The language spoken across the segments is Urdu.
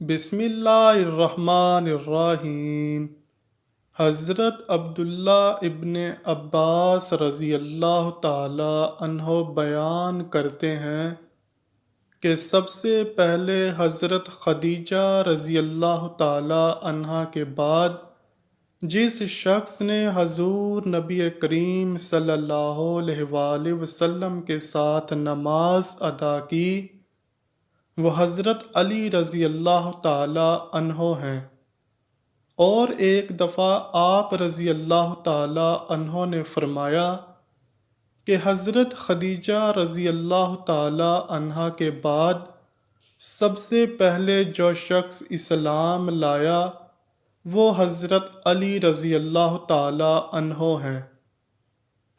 بسم اللہ الرحمن الرحیم۔ حضرت عبداللہ ابن عباس رضی اللہ تعالی عنہ بیان کرتے ہیں کہ سب سے پہلے حضرت خدیجہ رضی اللہ تعالی عنہا کے بعد جس شخص نے حضور نبی کریم صلی اللہ علیہ وآلہ وسلم کے ساتھ نماز ادا کی وہ حضرت علی رضی اللہ تعالی عنہ ہیں، اور ایک دفعہ آپ رضی اللہ تعالی عنہ نے فرمایا کہ حضرت خدیجہ رضی اللہ تعالی عنہا کے بعد سب سے پہلے جو شخص اسلام لایا وہ حضرت علی رضی اللہ تعالی عنہ ہیں۔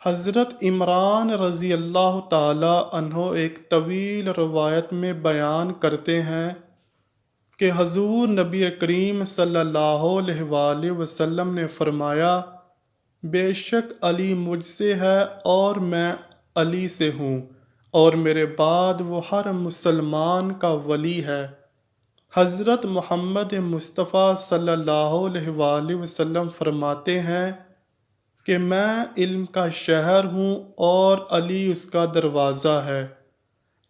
حضرت عمران رضی اللہ تعالی عنہ ایک طویل روایت میں بیان کرتے ہیں کہ حضور نبی کریم صلی اللہ علیہ وآلہ وسلم نے فرمایا، بے شک علی مجھ سے ہے اور میں علی سے ہوں، اور میرے بعد وہ ہر مسلمان کا ولی ہے۔ حضرت محمد مصطفیٰ صلی اللہ علیہ وآلہ وسلم فرماتے ہیں کہ میں علم کا شہر ہوں اور علی اس کا دروازہ ہے۔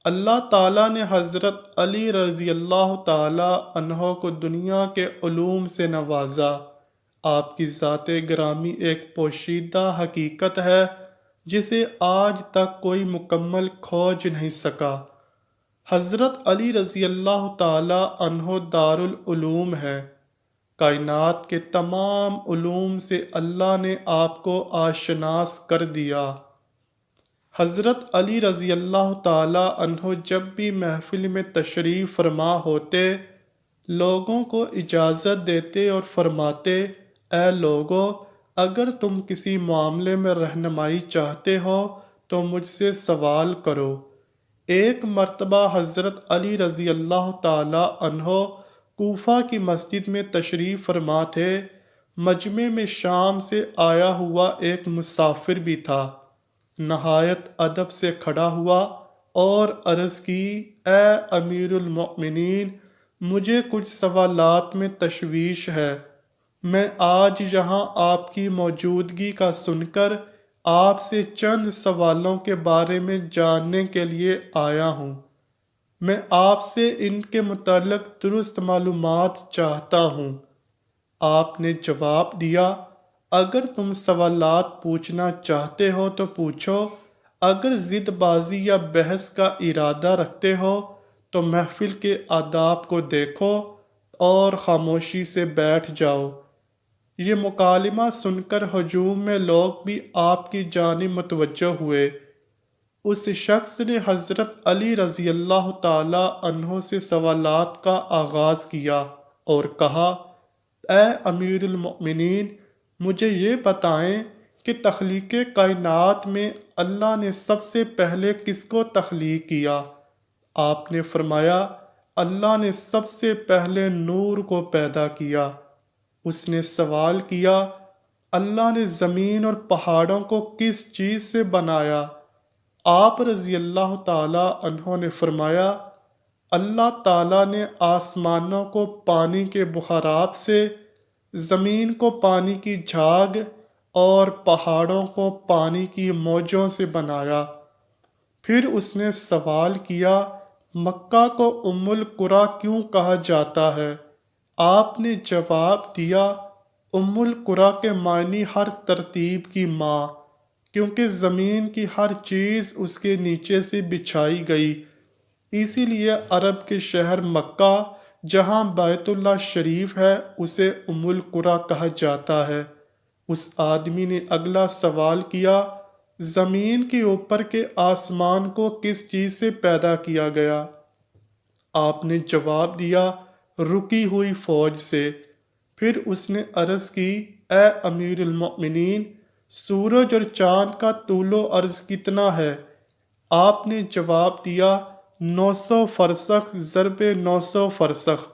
اللہ تعالیٰ نے حضرت علی رضی اللہ تعالیٰ عنہ کو دنیا کے علوم سے نوازا۔ آپ کی ذات گرامی ایک پوشیدہ حقیقت ہے جسے آج تک کوئی مکمل کھوج نہیں سکا۔ حضرت علی رضی اللہ تعالیٰ عنہ دارالعلوم ہے۔ کائنات کے تمام علوم سے اللہ نے آپ کو آشناس کر دیا۔ حضرت علی رضی اللہ تعالی عنہ جب بھی محفل میں تشریف فرما ہوتے، لوگوں کو اجازت دیتے اور فرماتے، اے لوگو، اگر تم کسی معاملے میں رہنمائی چاہتے ہو تو مجھ سے سوال کرو۔ ایک مرتبہ حضرت علی رضی اللہ تعالی عنہ کوفہ کی مسجد میں تشریف فرما تھے۔ مجمع میں شام سے آیا ہوا ایک مسافر بھی تھا۔ نہایت ادب سے کھڑا ہوا اور عرض کی، اے امیر المؤمنین، مجھے کچھ سوالات میں تشویش ہے۔ میں آج یہاں آپ کی موجودگی کا سن کر آپ سے چند سوالوں کے بارے میں جاننے کے لیے آیا ہوں۔ میں آپ سے ان کے متعلق درست معلومات چاہتا ہوں۔ آپ نے جواب دیا، اگر تم سوالات پوچھنا چاہتے ہو تو پوچھو، اگر ضد بازی یا بحث کا ارادہ رکھتے ہو تو محفل کے آداب کو دیکھو اور خاموشی سے بیٹھ جاؤ۔ یہ مکالمہ سن کر ہجوم میں لوگ بھی آپ کی جانب متوجہ ہوئے۔ اس شخص نے حضرت علی رضی اللہ تعالی عنہ سے سوالات کا آغاز کیا اور کہا، اے امیر المؤمنین، مجھے یہ بتائیں کہ تخلیق کائنات میں اللہ نے سب سے پہلے کس کو تخلیق کیا؟ آپ نے فرمایا، اللہ نے سب سے پہلے نور کو پیدا کیا۔ اس نے سوال کیا، اللہ نے زمین اور پہاڑوں کو کس چیز سے بنایا؟ آپ رضی اللہ تعالی عنہ نے فرمایا، اللہ تعالیٰ نے آسمانوں کو پانی کے بخارات سے، زمین کو پانی کی جھاگ اور پہاڑوں کو پانی کی موجوں سے بنایا۔ پھر اس نے سوال کیا، مکہ کو ام القریٰ کیوں کہا جاتا ہے؟ آپ نے جواب دیا، ام القریٰ کے معنی ہر ترتیب کی ماں، کیونکہ زمین کی ہر چیز اس کے نیچے سے بچھائی گئی، اسی لیے عرب کے شہر مکہ جہاں بیت اللہ شریف ہے اسے ام القریٰ کہا جاتا ہے۔ اس آدمی نے اگلا سوال کیا، زمین کے اوپر کے آسمان کو کس چیز سے پیدا کیا گیا؟ آپ نے جواب دیا، رکی ہوئی فوج سے۔ پھر اس نے عرض کی، اے امیر المؤمنین، سورج اور چاند کا طول و عرض کتنا ہے؟ آپ نے جواب دیا، 900 فرسخ ضرب 900 فرسخ۔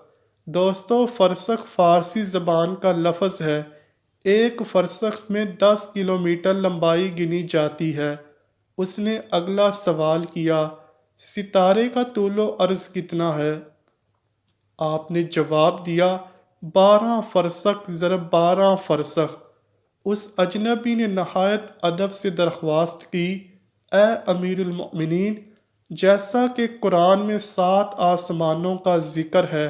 دوستو، فرسخ فارسی زبان کا لفظ ہے۔ ایک فرسخ میں 10 کلومیٹر لمبائی گنی جاتی ہے۔ اس نے اگلا سوال کیا، ستارے کا طول و عرض کتنا ہے؟ آپ نے جواب دیا 12 فرسخ ضرب 12 فرسخ۔ اس اجنبی نے نہایت ادب سے درخواست کی، اے امیر المؤمنین، جیسا کہ قرآن میں 7 آسمانوں کا ذکر ہے،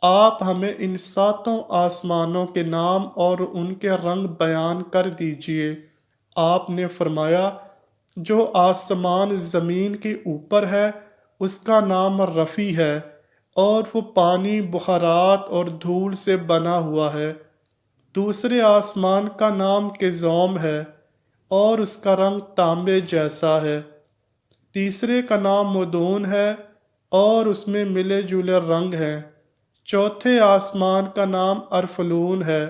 آپ ہمیں ان 7 آسمانوں کے نام اور ان کے رنگ بیان کر دیجئے۔ آپ نے فرمایا، جو آسمان زمین کے اوپر ہے اس کا نام رفیع ہے، اور وہ پانی، بخارات اور دھول سے بنا ہوا ہے۔ دوسرے آسمان کا نام کزوم ہے، اور اس کا رنگ تانبے جیسا ہے۔ تیسرے کا نام مدون ہے، اور اس میں ملے جلے رنگ ہیں۔ چوتھے آسمان کا نام ارفلون ہے،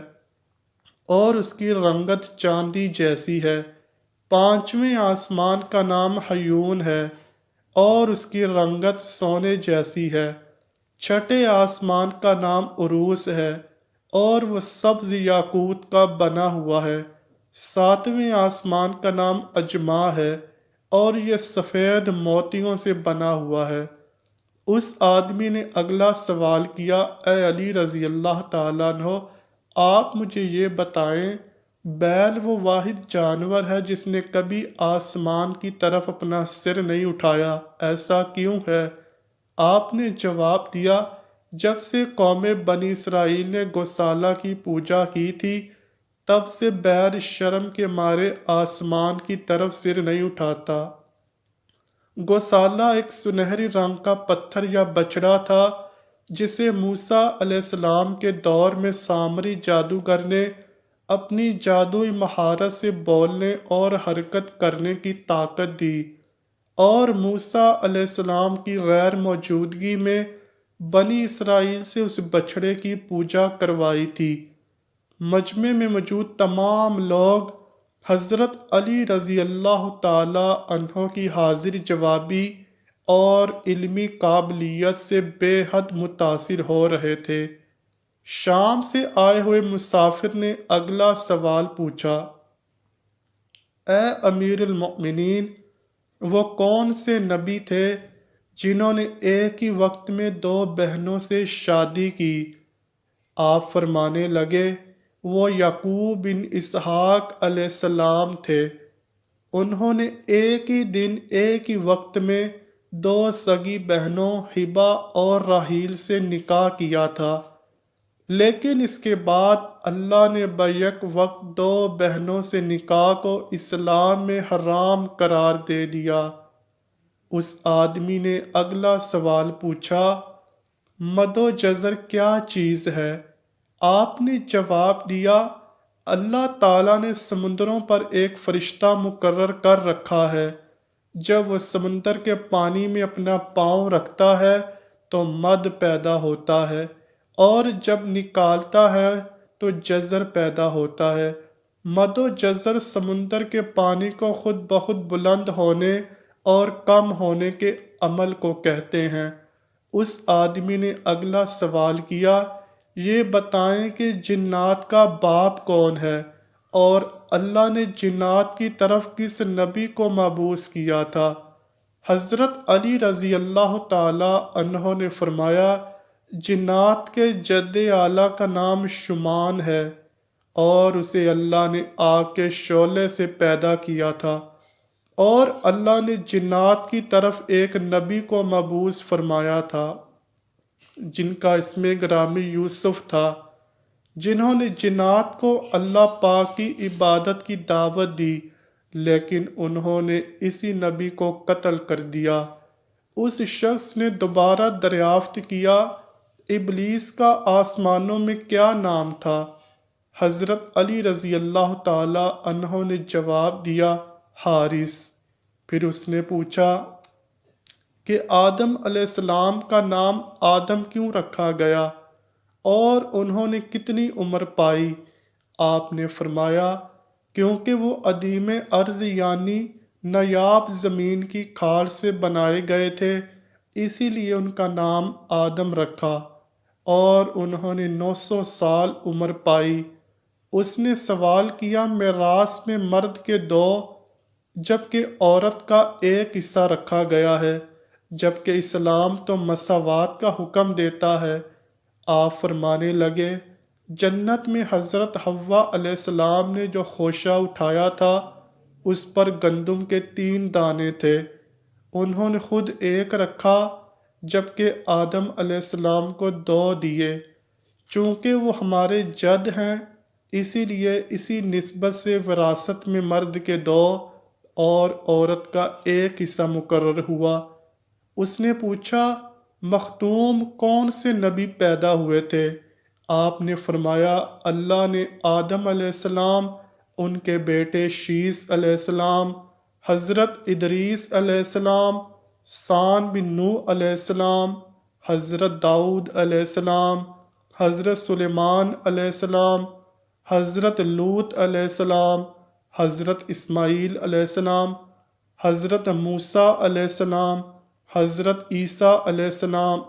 اور اس کی رنگت چاندی جیسی ہے۔ پانچویں آسمان کا نام حیون ہے، اور اس کی رنگت سونے جیسی ہے۔ چھٹے آسمان کا نام عروس ہے، اور وہ سبز یاقوت کا بنا ہوا ہے۔ ساتویں آسمان کا نام اجمع ہے، اور یہ سفید موتیوں سے بنا ہوا ہے۔ اس آدمی نے اگلا سوال کیا، اے علی رضی اللہ تعالیٰ عنہ، آپ مجھے یہ بتائیں، بیل وہ واحد جانور ہے جس نے کبھی آسمان کی طرف اپنا سر نہیں اٹھایا، ایسا کیوں ہے؟ آپ نے جواب دیا، جب سے قوم بنی اسرائیل نے گوسالہ کی پوجا کی تھی، تب سے بیل شرم کے مارے آسمان کی طرف سر نہیں اٹھاتا۔ گوسالہ ایک سنہری رنگ کا پتھر یا بچڑا تھا جسے موسیٰ علیہ السلام کے دور میں سامری جادوگر نے اپنی جادوئی مہارت سے بولنے اور حرکت کرنے کی طاقت دی، اور موسیٰ علیہ السلام کی غیر موجودگی میں بنی اسرائیل سے اس بچڑے کی پوجا کروائی تھی۔ مجمع میں موجود تمام لوگ حضرت علی رضی اللہ تعالی عنہ کی حاضر جوابی اور علمی قابلیت سے بے حد متاثر ہو رہے تھے۔ شام سے آئے ہوئے مسافر نے اگلا سوال پوچھا، اے امیر المؤمنین، وہ کون سے نبی تھے جنہوں نے ایک ہی وقت میں 2 بہنوں سے شادی کی؟ آپ فرمانے لگے، وہ یعقوب بن اسحاق علیہ السلام تھے۔ انہوں نے ایک ہی دن ایک ہی وقت میں 2 سگی بہنوں ہبہ اور راحیل سے نکاح کیا تھا، لیکن اس کے بعد اللہ نے بیک وقت 2 بہنوں سے نکاح کو اسلام میں حرام قرار دے دیا۔ اس آدمی نے اگلا سوال پوچھا، مد و جزر کیا چیز ہے؟ آپ نے جواب دیا، اللہ تعالیٰ نے سمندروں پر ایک فرشتہ مقرر کر رکھا ہے، جب وہ سمندر کے پانی میں اپنا پاؤں رکھتا ہے تو مد پیدا ہوتا ہے، اور جب نکالتا ہے تو جزر پیدا ہوتا ہے۔ مد و جزر سمندر کے پانی کو خود بخود بلند ہونے اور کم ہونے کے عمل کو کہتے ہیں۔ اس آدمی نے اگلا سوال کیا، یہ بتائیں کہ جنات کا باپ کون ہے، اور اللہ نے جنات کی طرف کس نبی کو مبعوث کیا تھا؟ حضرت علی رضی اللہ تعالی عنہ نے فرمایا، جنات کے جد اعلیٰ کا نام شمان ہے، اور اسے اللہ نے آگ کے شعلے سے پیدا کیا تھا، اور اللہ نے جنات کی طرف ایک نبی کو مبعوث فرمایا تھا جن کا اسم گرامی یوسف تھا، جنہوں نے جنات کو اللہ پاک کی عبادت کی دعوت دی، لیکن انہوں نے اسی نبی کو قتل کر دیا۔ اس شخص نے دوبارہ دریافت کیا، ابلیس کا آسمانوں میں کیا نام تھا؟ حضرت علی رضی اللہ تعالی عنہ نے جواب دیا، حارث۔ پھر اس نے پوچھا کہ آدم علیہ السلام کا نام آدم کیوں رکھا گیا، اور انہوں نے کتنی عمر پائی؟ آپ نے فرمایا، کیونکہ وہ عدیم ارض یعنی نایاب زمین کی کھال سے بنائے گئے تھے، اسی لیے ان کا نام آدم رکھا، اور انہوں نے 900 سال عمر پائی۔ اس نے سوال کیا، میراث میں مرد کے 2 جبکہ عورت کا 1 حصہ رکھا گیا ہے، جبکہ اسلام تو مساوات کا حکم دیتا ہے۔ آپ فرمانے لگے، جنت میں حضرت حوا علیہ السلام نے جو خوشہ اٹھایا تھا اس پر گندم کے 3 دانے تھے، انہوں نے خود ایک رکھا جبکہ آدم علیہ السلام کو 2 دیے۔ چونکہ وہ ہمارے جد ہیں اسی لیے اسی نسبت سے وراثت میں مرد کے 2 اور عورت کا 1 حصہ مقرر ہوا۔ اس نے پوچھا، مختوم کون سے نبی پیدا ہوئے تھے؟ آپ نے فرمایا، اللہ نے آدم علیہ السلام، ان کے بیٹے شیس علیہ السلام، حضرت ادریس علیہ السلام، سان بن نوح علیہ السلام، حضرت داؤد علیہ السلام، حضرت سلیمان علیہ السلام، حضرت لوط علیہ السلام، حضرت اسماعیل علیہ السلام، حضرت موسیٰ علیہ السلام، حضرت عیسیٰ علیہ السلام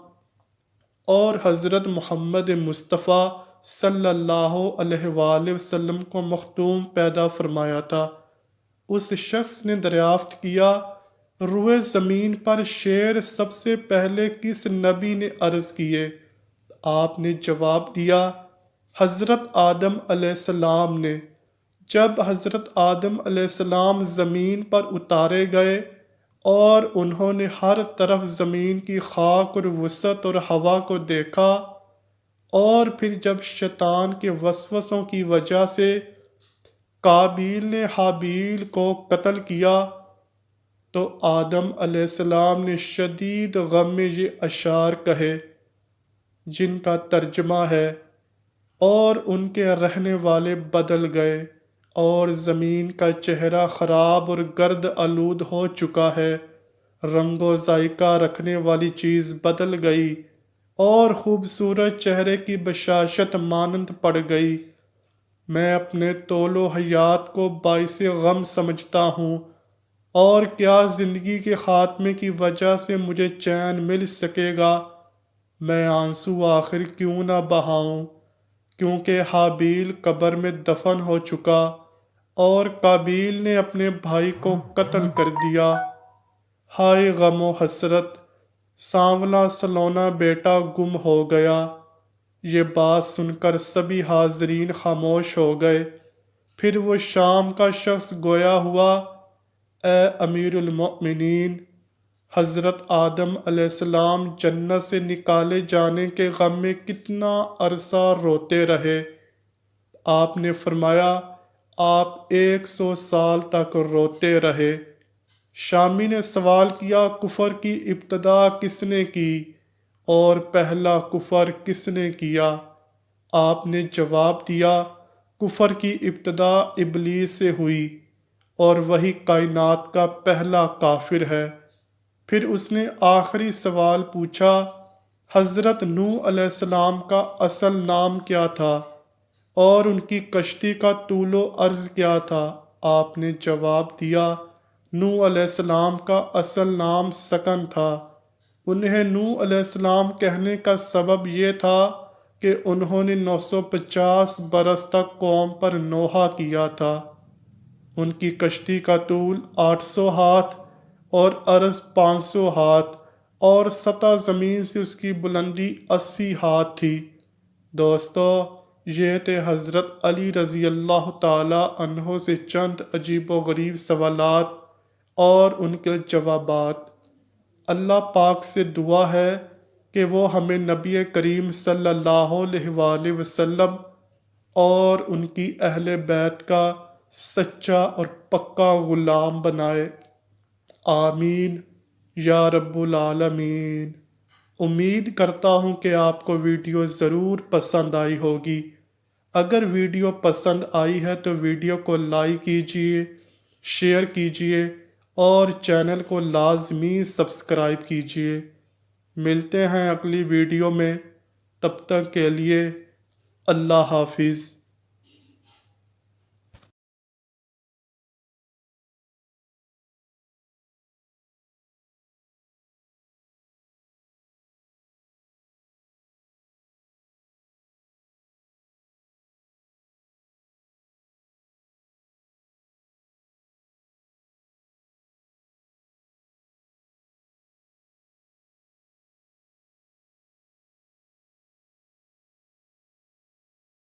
اور حضرت محمد مصطفیٰ صلی اللہ علیہ وآلہ وسلم کو مختوم پیدا فرمایا تھا۔ اس شخص نے دریافت کیا، روئے زمین پر شیر سب سے پہلے کس نبی نے عرض کیے؟ آپ نے جواب دیا، حضرت آدم علیہ السلام نے۔ جب حضرت آدم علیہ السلام زمین پر اتارے گئے اور انہوں نے ہر طرف زمین کی خاک اور وسعت اور ہوا کو دیکھا، اور پھر جب شیطان کے وسوسوں کی وجہ سے قابیل نے حابیل کو قتل کیا تو آدم علیہ السلام نے شدید غم میں یہ اشعار کہے جن کا ترجمہ ہے، اور ان کے رہنے والے بدل گئے اور زمین کا چہرہ خراب اور گرد آلود ہو چکا ہے، رنگ و ذائقہ رکھنے والی چیز بدل گئی اور خوبصورت چہرے کی بشاشت مانند پڑ گئی۔ میں اپنے طول و حیات کو باعث غم سمجھتا ہوں، اور کیا زندگی کے خاتمے کی وجہ سے مجھے چین مل سکے گا؟ میں آنسو آخر کیوں نہ بہاؤں، کیونکہ حابیل قبر میں دفن ہو چکا اور قابیل نے اپنے بھائی کو قتل کر دیا۔ ہائے غم و حسرت، سانولا سلونا بیٹا گم ہو گیا۔ یہ بات سن کر سبھی حاضرین خاموش ہو گئے۔ پھر وہ شام کا شخص گویا ہوا، اے امیر المؤمنین، حضرت آدم علیہ السلام جنت سے نکالے جانے کے غم میں کتنا عرصہ روتے رہے؟ آپ نے فرمایا، آپ 100 سال تک روتے رہے۔ شامی نے سوال کیا، کفر کی ابتدا کس نے کی اور پہلا کفر کس نے کیا؟ آپ نے جواب دیا، کفر کی ابتدا ابلیس سے ہوئی اور وہی کائنات کا پہلا کافر ہے۔ پھر اس نے آخری سوال پوچھا، حضرت نوح علیہ السلام کا اصل نام کیا تھا اور ان کی کشتی کا طول و عرض کیا تھا؟ آپ نے جواب دیا، نوح علیہ السلام کا اصل نام سکن تھا۔ انہیں نوح علیہ السلام کہنے کا سبب یہ تھا کہ انہوں نے 950 برس تک قوم پر نوحہ کیا تھا۔ ان کی کشتی کا طول 800 ہاتھ اور عرض 500 ہاتھ اور سطح زمین سے اس کی بلندی 80 ہاتھ تھی۔ دوستو، یہ تھے حضرت علی رضی اللہ تعالی عنہ سے چند عجیب و غریب سوالات اور ان کے جوابات۔ اللہ پاک سے دعا ہے کہ وہ ہمیں نبی کریم صلی اللہ علیہ وآلہ وسلم اور ان کی اہل بیت کا سچا اور پکا غلام بنائے، آمین یا رب العالمین۔ امید کرتا ہوں کہ آپ کو ویڈیو ضرور پسند آئی ہوگی۔ اگر ویڈیو پسند آئی ہے تو ویڈیو کو لائک کیجیے، شیئر کیجیے اور چینل کو لازمی سبسکرائب کیجیے۔ ملتے ہیں اگلی ویڈیو میں، تب تک کے لیے اللہ حافظ۔